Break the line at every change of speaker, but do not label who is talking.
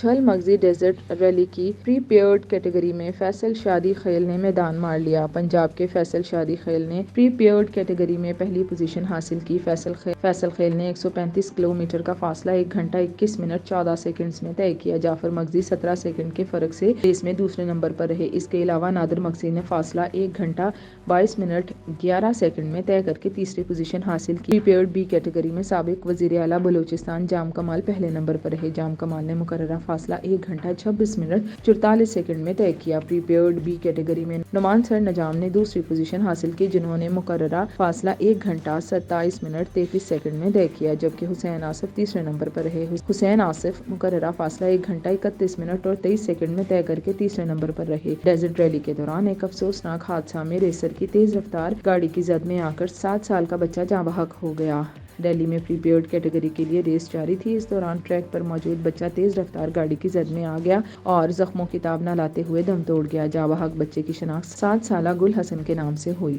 چھل مغزی desert rally کی پری paired category میں فیصل شادی خیل نے میدان مار لیا۔ پنجاب کے فیصل شادی خیل نے پری پیئرڈ کیٹیگری میں پہلی پوزیشن حاصل کی۔ فیصل خیل نے 135 کلومیٹر کا فاصلہ 1 گھنٹہ 21 منٹ 14 سیکنڈز میں طے کیا۔ جعفر مغزی 17 سیکنڈ کے فرق سے ریس میں دوسرے نمبر پر رہے۔ اس کے علاوہ نادر مغزی نے فاصلہ 1 گھنٹہ 22 منٹ 11 سیکنڈ میں طے کرکے تیسری پوزیشن حاصل کی۔ پری پیئرڈ بی کیٹیگری میں سابق وزیر اعلیٰ بلوچستان جام کمال پہلے نمبر پر رہے۔ جام کمال نے مقررہ فاصلہ 1 گھنٹہ 26 منٹ 44 سیکنڈ میں طے کیا۔ پری پیئرڈ بی کیٹیگری میں نعمان سر نجام نے دوسری پوزیشن حاصل کی، جنہوں نے مقررہ فاصلہ 1 گھنٹہ 27 منٹ 33 سیکنڈ میں طے کیا، جبکہ حسین آصف تیسرے نمبر پر رہے۔ حسین آصف مقررہ فاصلہ 1 گھنٹہ 31 منٹ اور 23 سیکنڈ میں طے کرکے تیسرے نمبر پر رہے۔ ڈیزرٹ ریلی کے دوران ایک افسوسناک حادثہ میں ریسر کی تیز رفتار گاڑی کی زد میں آ کر 7 سال کا بچہ جاں بحق ہو گیا۔ ریلی میں پری پیئرڈ کیٹیگری کے لیے ریس جاری تھی۔ اس دوران ٹریک پر موجود بچہ تیز رفتار گاڑی کی زد میں آ گیا اور زخموں کی تاب نہ لاتے ہوئے دم توڑ گیا۔ جاں بحق بچے کی شناخت 7 سالہ گل حسن کے نام سے ہوئی۔